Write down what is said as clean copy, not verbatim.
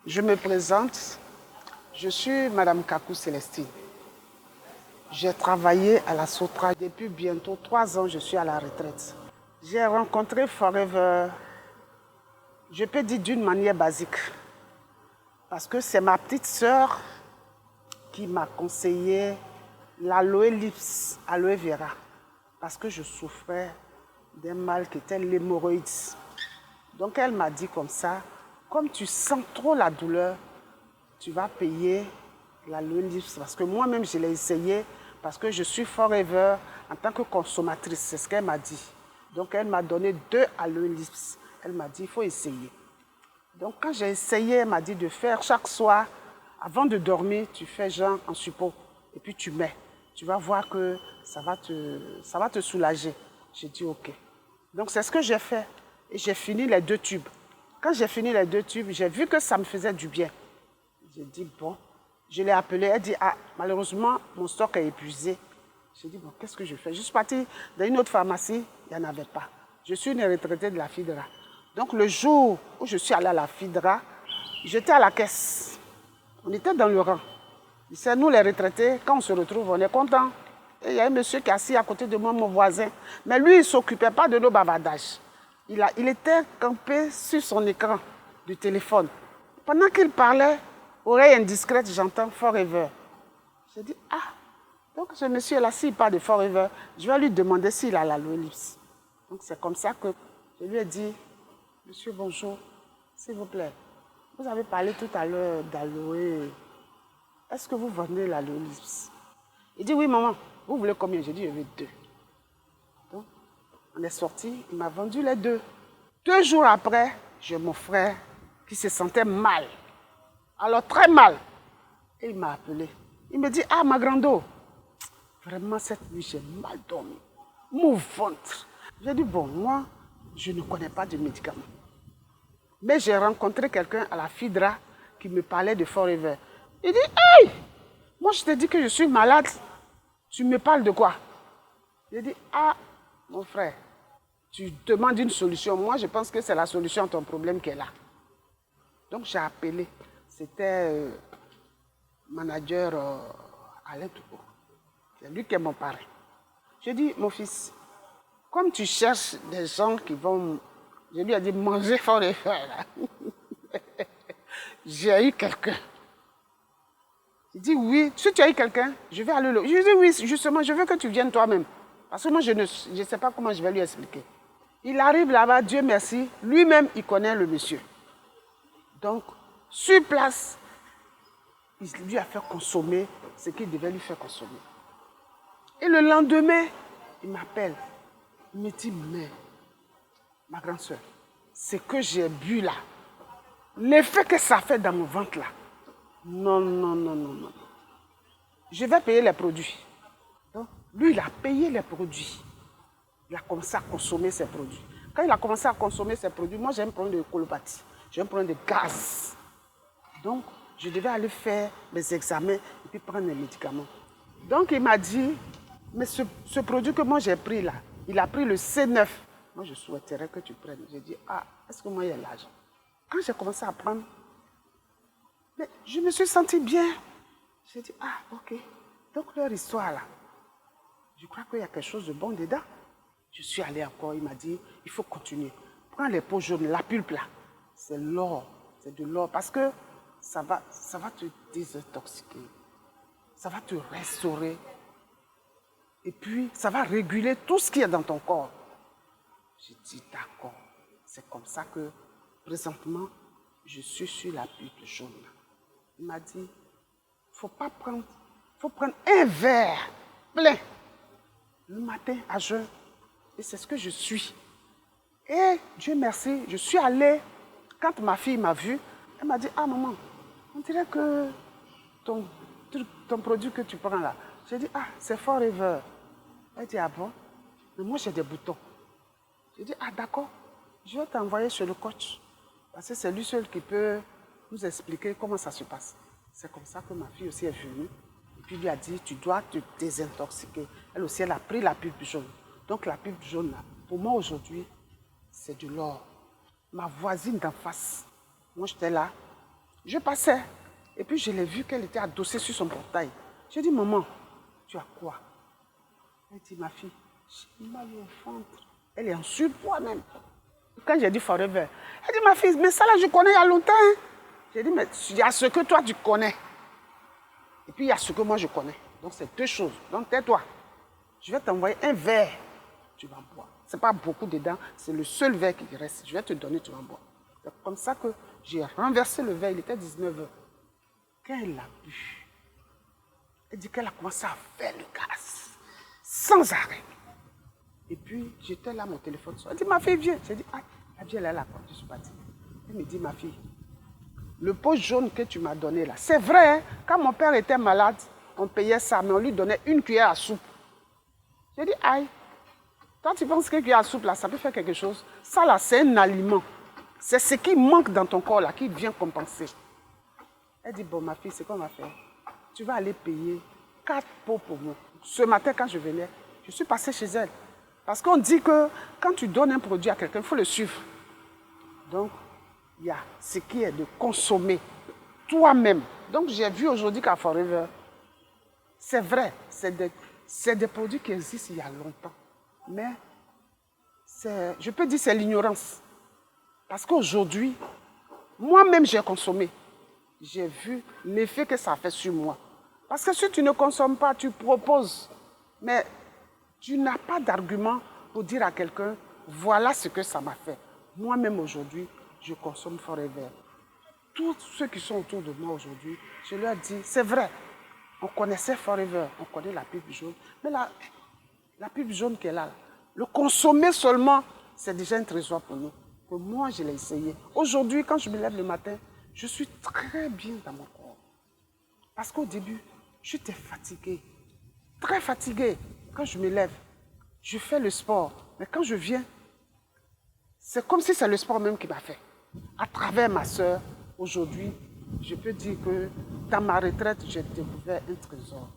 Je me présente, je suis Madame Kakou Célestine. J'ai travaillé à la Sotra depuis bientôt 3 ans, je suis à la retraite. J'ai rencontré Forever, je peux dire d'une manière basique, parce que c'est ma petite sœur qui m'a conseillé l'aloe lips, aloe vera, parce que je souffrais d'un mal qui était l'hémorroïde. Donc elle m'a dit comme ça, comme tu sens trop la douleur, tu vas payer l'aloe lips, parce que moi-même je l'ai essayé, parce que je suis Forever en tant que consommatrice, c'est ce qu'elle m'a dit. Donc elle m'a donné 2 aloe lips, elle m'a dit il faut essayer. Donc quand j'ai essayé, elle m'a dit de faire chaque soir, avant de dormir, tu fais genre en suppôt, et puis tu mets. Tu vas voir que ça va te soulager. J'ai dit ok. Donc c'est ce que j'ai fait, et j'ai fini les 2 tubes. Quand j'ai fini les 2 tubes, j'ai vu que ça me faisait du bien. J'ai dit bon, je l'ai appelée, elle dit ah, malheureusement mon stock est épuisé. J'ai dit bon, qu'est-ce que je fais? Je suis partie dans une autre pharmacie, il n'y en avait pas. Je suis une retraitée de la FIDRA. Donc le jour où je suis allée à la FIDRA, j'étais à la caisse. On était dans le rang. C'est nous les retraités, quand on se retrouve, on est content. Et il y a un monsieur qui est assis à côté de moi, mon voisin. Mais lui, il ne s'occupait pas de nos bavardages. Il était campé sur son écran du téléphone. Pendant qu'il parlait, oreille indiscrète, j'entends Forever. J'ai dit, ah, donc ce monsieur là, s'il parle de Forever, je vais lui demander s'il a l'aloe lips. Donc c'est comme ça que je lui ai dit, monsieur, bonjour, s'il vous plaît, vous avez parlé tout à l'heure d'aloe. Est-ce que vous vendez l'aloe lips? Il dit, oui, maman, vous voulez combien? J'ai dit, je veux 2. Donc, on est sorti, il m'a vendu les 2. 2 jours après, j'ai mon frère qui se sentait mal. Alors, très mal. Et il m'a appelé. Il me dit, ah, ma grande, vraiment, cette nuit, j'ai mal dormi. Mon ventre. J'ai dit, bon, moi, je ne connais pas de médicaments. Mais j'ai rencontré quelqu'un à la FIDRA qui me parlait de Forever. Il dit, hey, moi, je te dis que je suis malade. Tu me parles de quoi? J'ai dit, ah, mon frère, tu demandes une solution. Moi, je pense que c'est la solution à ton problème qui est là. Donc, j'ai appelé. C'était manager Alain Touko. C'est lui qui est mon parrain. J'ai dit, mon fils, comme tu cherches des gens qui vont... Je lui ai dit, manger Forever. J'ai eu quelqu'un. Il dit, oui, si tu as eu quelqu'un, je vais aller le... Je lui dis, oui, justement, je veux que tu viennes toi-même. Parce que moi, je ne sais pas comment je vais lui expliquer. Il arrive là-bas, Dieu merci, lui-même, il connaît le monsieur. Donc, sur place, il lui a fait consommer ce qu'il devait lui faire consommer. Et le lendemain, il m'appelle. Il me dit, mais, ma grande soeur, ce que j'ai bu là, l'effet que ça fait dans mon ventre là, non, non, non, non, non. Je vais payer les produits. Donc, lui, il a payé les produits. Il a commencé à consommer ses produits. Quand il a commencé à consommer ses produits, moi j'ai un problème de colopathie, j'ai un problème de gaz. Donc, je devais aller faire mes examens et puis prendre les médicaments. Donc, il m'a dit, mais ce produit que moi j'ai pris là, il a pris le C9. Moi, je souhaiterais que tu prennes. J'ai dit, ah, est-ce que moi, il y a l'argent? Quand j'ai commencé à prendre, mais je me suis sentie bien. J'ai dit, ah, ok. Donc, leur histoire là, je crois qu'il y a quelque chose de bon dedans. Je suis allée encore, il m'a dit, il faut continuer. Prends les peaux jaunes, la pulpe là. C'est l'or, c'est de l'or. Parce que ça va te désintoxiquer. Ça va te restaurer. Et puis, ça va réguler tout ce qu'il y a dans ton corps. J'ai dit, d'accord. C'est comme ça que, présentement, je suis sur la pulpe jaune. Il m'a dit, faut prendre un verre plein le matin à jeun. Et c'est ce que je suis. Et Dieu merci, je suis allée, quand ma fille m'a vue, elle m'a dit, ah maman, on dirait que ton produit que tu prends là, j'ai dit, ah, c'est Forever. Elle dit, ah bon? Mais moi j'ai des boutons. J'ai dit, ah d'accord, je vais t'envoyer chez le coach. Parce que c'est lui seul qui peut nous expliquer comment ça se passe. C'est comme ça que ma fille aussi est venue. Et puis lui a dit, tu dois te désintoxiquer. Elle aussi, elle a pris la pulpe jaune. Donc la pulpe jaune, là, pour moi aujourd'hui, c'est de l'or. Ma voisine d'en face, moi j'étais là, Je passais. Et puis, je l'ai vu qu'elle était adossée sur son portail. J'ai dit, maman, tu as quoi? Elle dit, ma fille, j'ai mal au ventre. Elle est en surpoids même. Quand j'ai dit Forever, elle dit, ma fille, mais ça là, je connais il y a longtemps. Hein. J'ai dit, mais il y a ce que toi, tu connais. Et puis, il y a ce que moi, je connais. Donc, c'est deux choses. Donc, tais-toi. Je vais t'envoyer un verre. Tu vas boire. Ce n'est pas beaucoup dedans. C'est le seul verre qui reste. Je vais te donner, tu vas boire. C'est comme ça que j'ai renversé le verre. Il était 19h. Quand elle l'a bu, elle dit qu'elle a commencé à faire le gaz. Sans arrêt. Et puis, j'étais là, mon téléphone. Elle dit, ma fille, viens. J'ai dit, ah, la vie, elle est là. Je suis partie. Elle me dit, ma fille, le pot jaune que tu m'as donné là, c'est vrai, hein? Quand mon père était malade, on payait ça, mais on lui donnait une cuillère à soupe. J'ai dit, aïe, toi tu penses que cuillère à soupe là, ça peut faire quelque chose? Ça là, c'est un aliment. C'est ce qui manque dans ton corps là, qui vient compenser. Elle dit, bon ma fille, c'est qu'on va faire. Tu vas aller payer 4 pots pour moi. Ce matin, quand je venais, je suis passée chez elle. Parce qu'on dit que quand tu donnes un produit à quelqu'un, il faut le suivre. Donc, il y a ce qui est de consommer toi-même. Donc, j'ai vu aujourd'hui qu'à Forever, c'est vrai, c'est des produits qui existent il y a longtemps. Mais, je peux dire que c'est l'ignorance. Parce qu'aujourd'hui, moi-même, j'ai consommé. J'ai vu l'effet que ça a fait sur moi. Parce que si tu ne consommes pas, tu proposes. Mais tu n'as pas d'argument pour dire à quelqu'un, voilà ce que ça m'a fait. Moi-même aujourd'hui, je consomme Forever. Tous ceux qui sont autour de moi aujourd'hui, je leur dis, c'est vrai, on connaissait Forever, on connaît la pub jaune, mais la pub jaune qui est là, le consommer seulement, c'est déjà un trésor pour nous. Que moi, je l'ai essayé. Aujourd'hui, quand je me lève le matin, je suis très bien dans mon corps. Parce qu'au début, j'étais fatiguée, très fatiguée. Quand je me lève, je fais le sport, mais quand je viens, c'est comme si c'est le sport même qui m'a fait. À travers ma soeur, aujourd'hui, je peux dire que dans ma retraite, j'ai découvert un trésor.